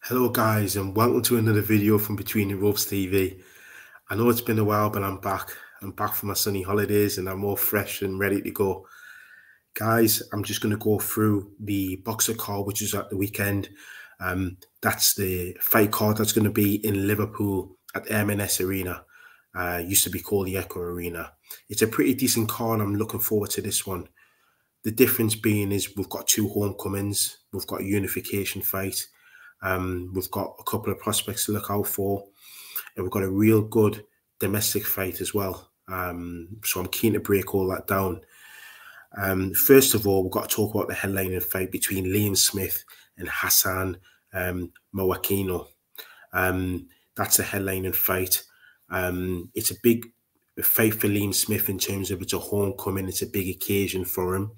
Hello guys and welcome to another video from Between the Ropes TV. I know it's been a while, but I'm back. I'm back from my sunny holidays and I'm all fresh and ready to go. Guys, I'm just going to go through the boxer card which is at the weekend. That's the fight card that's going to be in Liverpool at M&S Arena. Used to be called the Echo Arena. It's a pretty decent card. I'm looking forward to this one. The difference being is we've got two homecomings. We've got a unification fight. We've got a couple of prospects to look out for, and we've got a real good domestic fight as well. So I'm keen to break all that down. First of all, we've got to talk about the headlining fight between Liam Smith and Hassan Mwakinyo. That's a headlining fight. It's a big fight for Liam Smith in terms of it's a homecoming. It's a big occasion for him.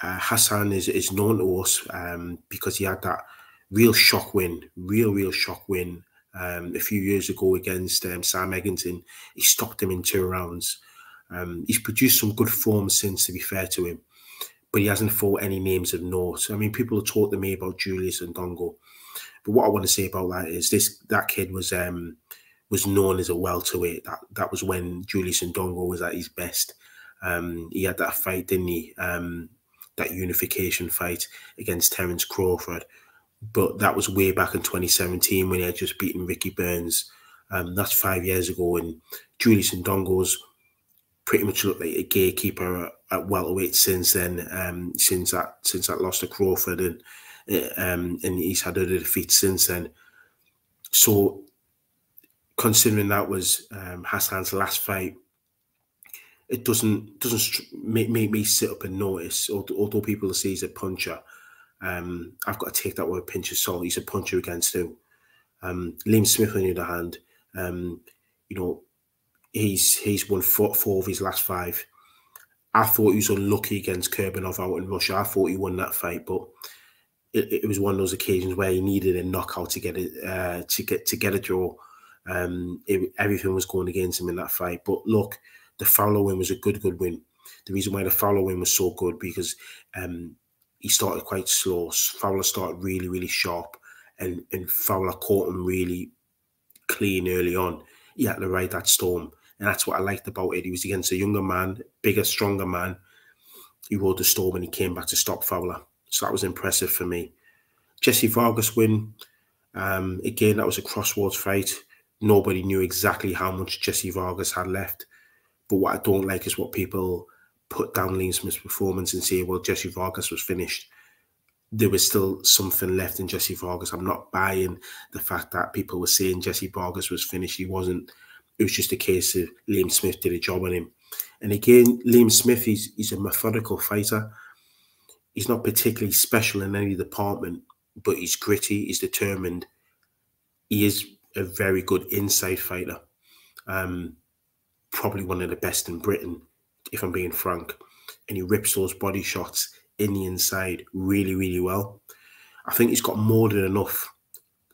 Hassan is known to us because he had that real shock win a few years ago against Sam Egginton. He stopped him in 2 rounds. He's produced some good form since, to be fair to him, but he hasn't fought any names of note. I mean, people have talked to me about Julius Ndongo, but what I want to say about that is that kid was known as a welterweight. That was when Julius Ndongo was at his best. He had that fight, didn't he? That unification fight against Terence Crawford. But that was way back in 2017 when he had just beaten Ricky Burns. That's 5 years ago, and Julius Ndongo's pretty much looked like a gatekeeper at welterweight since then, since that loss to Crawford, and he's had other defeats since then. So considering that was Hassan's last fight, it doesn't make me sit up and notice. Although people say he's a puncher, I've got to take that with a pinch of salt. He's a puncher against who? Liam Smith, on the other hand, he's won 4 of his last 5. I thought he was unlucky against Kurbanov out in Russia. I thought he won that fight, but it was one of those occasions where he needed a knockout to get it to get a draw. Everything was going against him in that fight. But look, the Fowler win was a good win. The reason why the Fowler win was so good because he started quite slow. Fowler started really sharp, and Fowler caught him really clean early on. He had to ride that storm, and that's what I liked about it. He was against a younger man, bigger, stronger man. He rode the storm and he came back to stop Fowler. So that was impressive for me. Jesse Vargas win. Again, that was a crossroads fight. Nobody knew exactly how much Jesse Vargas had left. But what I don't like is what people put down Liam Smith's performance and say, well, Jesse Vargas was finished. There was still something left in Jesse Vargas. I'm not buying the fact that people were saying Jesse Vargas was finished. He wasn't. It was just a case of Liam Smith did a job on him. And again, Liam Smith, he's a methodical fighter. He's not particularly special in any department, but he's gritty, he's determined. He is a very good inside fighter. Probably one of the best in Britain, if I'm being frank. And he rips those body shots in the inside really well. I think he's got more than enough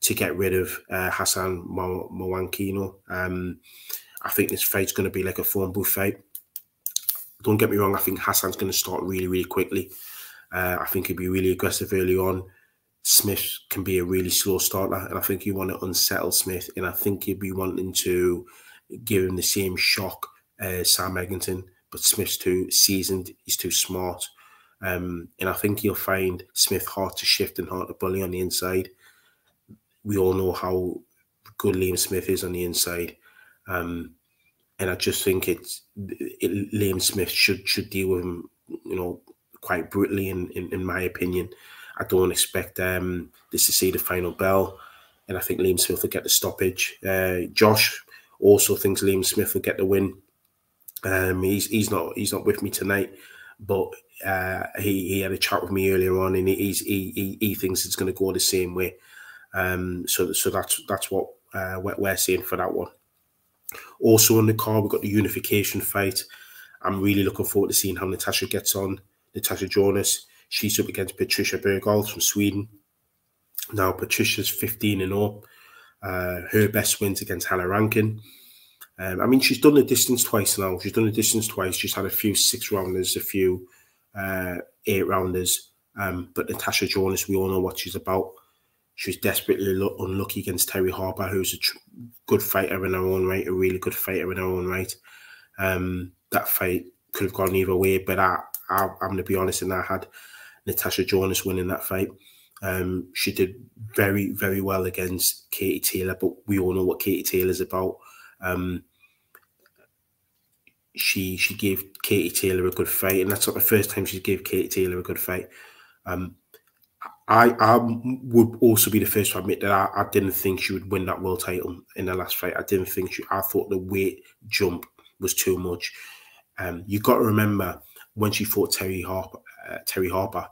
to get rid of Hassan Mwakinyo. I think this fight's going to be like a phone booth fight. Don't get me wrong, I think Hassan's going to start really quickly. I think he'll be really aggressive early on. Smith can be a really slow starter, and I think you want to unsettle Smith, and I think he'll be wanting to give him the same shock as Sam Egginton, but Smith's too seasoned, he's too smart. And I think you'll find Smith hard to shift and hard to bully on the inside. We all know how good Liam Smith is on the inside. And I just think Liam Smith should deal with him, quite brutally in my opinion. I don't expect this to see the final bell, and I think Liam Smith will get the stoppage. Josh also thinks Liam Smith will get the win. He's not with me tonight, but he had a chat with me earlier on, and he thinks it's going to go the same way. So that's what we're saying for that one. Also on the card, we've got the unification fight. I'm really looking forward to seeing how Natasha gets on. Natasha Jonas, she's up against Patricia Bergholz from Sweden. Now Patricia's 15-0. Her best wins against Hannah Rankin. I mean, she's done the distance twice now. She's done the distance twice. She's had a few 6-rounders, a few 8-rounders. But Natasha Jonas, we all know what she's about. She was desperately unlucky against Terry Harper, who's a good fighter in her own right, a really good fighter in her own right. That fight could have gone either way, but I'm going to be honest, and I had Natasha Jonas winning that fight. She did very, very well against Katie Taylor, but we all know what Katie Taylor's about. She gave Katie Taylor a good fight, and that's not the first time she gave Katie Taylor a good fight. I would also be the first to admit that I didn't think she would win that world title in the last fight. I didn't think I thought the weight jump was too much. You got to remember when she fought Terry Harper,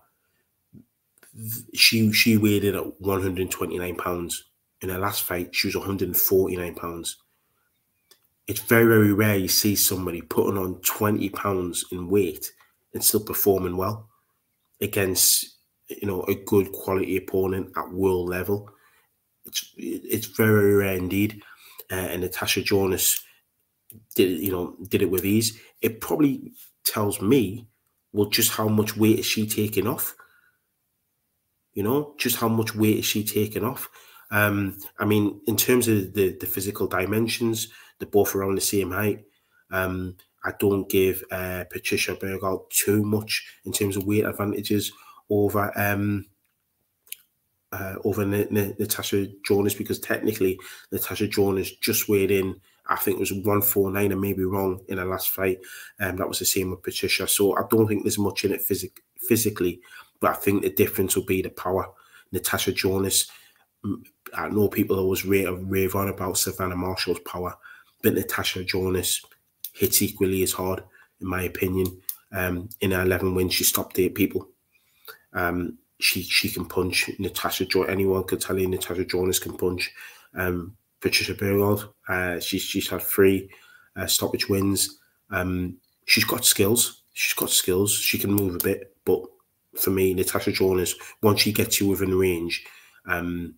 she weighed in at 129 pounds. In her last fight, she was 149 pounds. It's very, very rare you see somebody putting on 20 pounds in weight and still performing well against, a good quality opponent at world level. It's very, very rare indeed. And Natasha Jonas did it with ease. It probably tells me, well, just how much weight is she taking off? Just how much weight is she taking off? I mean, in terms of the physical dimensions, they're both around the same height. I don't give Patricia Bergholt too much in terms of weight advantages over Natasha Jonas, because technically Natasha Jonas just weighed in, I think it was 149, I may be wrong, in her last fight. That was the same with Patricia. So I don't think there's much in it physically, but I think the difference will be the power. Natasha Jonas, I know people always rave on about Savannah Marshall's power, but Natasha Jonas hits equally as hard, in my opinion. In her 11 wins, she stopped 8 people. She can punch. Anyone could tell you Natasha Jonas can punch. Patricia Bergholt, she's had 3 stoppage wins. She's got skills. She can move a bit, but for me, Natasha Jonas, once she gets you within range, and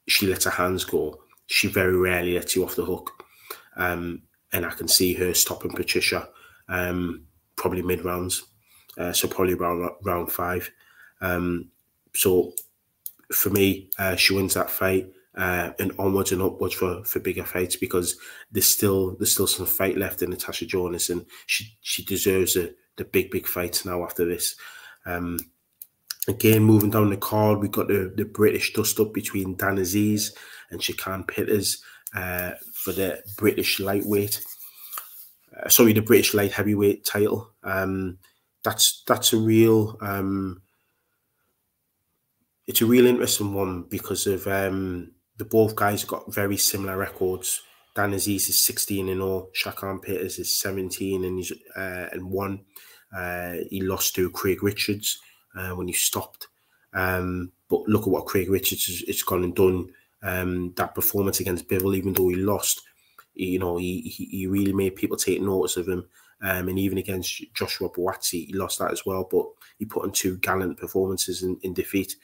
she lets her hands go, she very rarely lets you off the hook. And I can see her stopping Patricia probably mid-rounds, so probably around round 5. So for me, she wins that fight, and onwards and upwards for bigger fights, because there's still some fight left in Natasha Jonas, and she deserves the big fights now after this. Again, moving down the card, we got the British dust-up between Dan Azeez and Shakan Pitters for the British lightweight. The British light heavyweight title. That's a real it's a real interesting one, because of the both guys got very similar records. Dan Azeez is 16-0, Shakan Pitters is 17 and 1. He lost to Craig Richards when he stopped. But look at what Craig Richards has gone and done. That performance against Bivol, even though he lost, he really made people take notice of him. And even against Joshua Buatsi, he lost that as well, but he put on 2 gallant performances in defeat.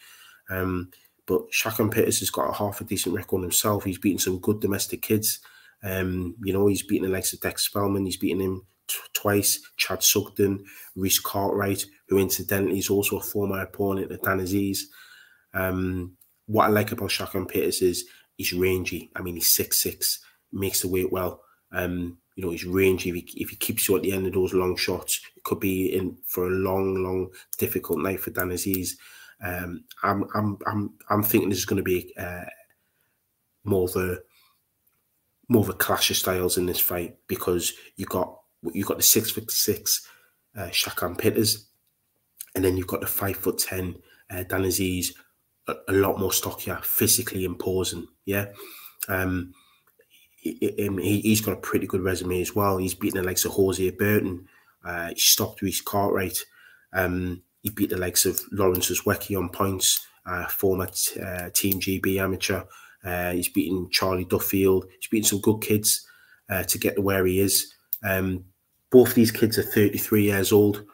But Shakan Pitters has got half a decent record himself. He's beaten some good domestic kids. He's beaten the likes of Dex Spellman. He's beaten him twice. Chad Sugden, Reece Cartwright, who incidentally is also a former opponent of Dan Azeez. What I like about Shakan Pitters is he's rangy. I mean, he's 6'6", makes the weight well. He's rangy. If he keeps you at the end of those long shots, it could be in for a long, difficult night for Dan Azeez. I'm thinking this is going to be more of a clash of styles in this fight, because you got the 6'6" Shakan Pitters, and then you've got the 5'10" Dan Azeez, a lot more stockier, physically imposing. Yeah, he's got a pretty good resume as well. He's beaten the likes of Jose Burton. He stopped Reece Cartwright. He beat the likes of Lawrence Zwiecki on points, former Team GB amateur. He's beaten Charlie Duffield. He's beaten some good kids to get to where he is. Both these kids are 33 years old.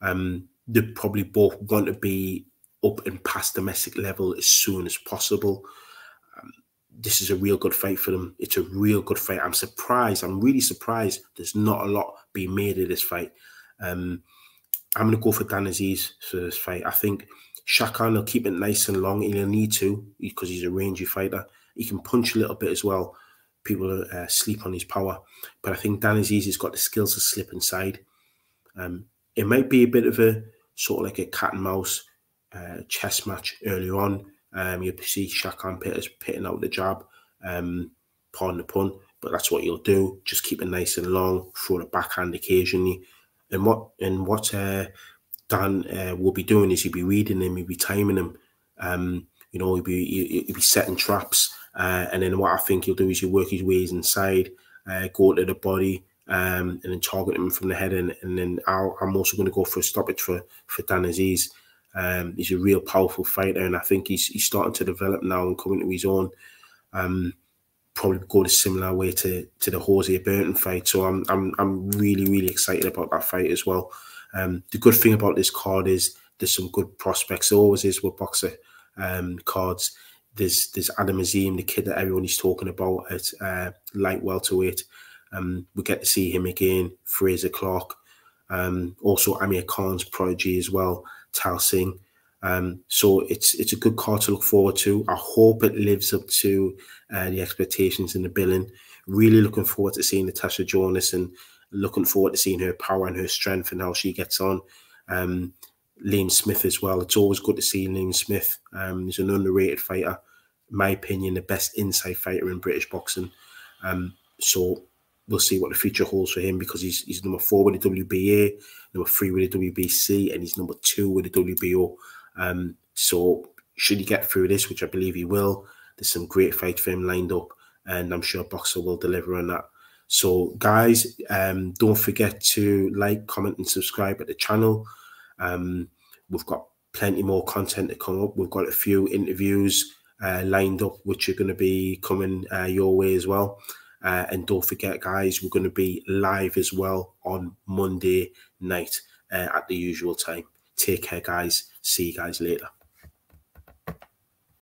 They probably both want to be up and past domestic level as soon as possible. This is a real good fight for them. It's a real good fight. I'm really surprised there's not a lot being made of this fight. I'm going to go for Dan Azeez for this fight. I think Shakan will keep it nice and long, and he'll need to because he's a rangy fighter. He can punch a little bit as well. People sleep on his power. But I think Dan Azeez has got the skills to slip inside. It might be a bit of a sort of like a cat and mouse chess match early on. You'll see Shakan pitting out the jab, pardon the pun, but that's what you'll do. Just keep it nice and long, throw the backhand occasionally. And what Dan will be doing is he'll be reading him, he'll be timing him. You know, he'll be setting traps. And then what I think he'll do is he'll work his ways inside, go to the body, and then target him from the head. And then I'm also going to go for a stoppage for Dan Azeez. He's a real powerful fighter, and I think he's starting to develop now and coming to his own. Probably go the similar way to the Jose Burton fight. So I'm really excited about that fight as well. The good thing about this card is there's some good prospects. There always is with boxer cards. There's Adam Azim, the kid that everyone is talking about at light welterweight. We get to see him again. Fraser Clark, also Amir Khan's prodigy as well, Tal Singh. So it's a good card to look forward to. I hope it lives up to the expectations in the billing. Really looking forward to seeing Natasha Jonas and looking forward to seeing her power and her strength and how she gets on. Liam Smith as well. It's always good to see Liam Smith. He's an underrated fighter. In my opinion, the best inside fighter in British boxing. So we'll see what the future holds for him because he's number 4 with the WBA, number 3 with the WBC, and he's number 2 with the WBO. So should he get through this, which I believe he will, there's some great fights for him lined up, and I'm sure Boxer will deliver on that. So guys, don't forget to like, comment and subscribe at the channel. We've got plenty more content to come up. We've got a few interviews lined up which are going to be coming your way as well. And don't forget, guys, we're going to be live as well on Monday night at the usual time. Take care, guys. See you guys later.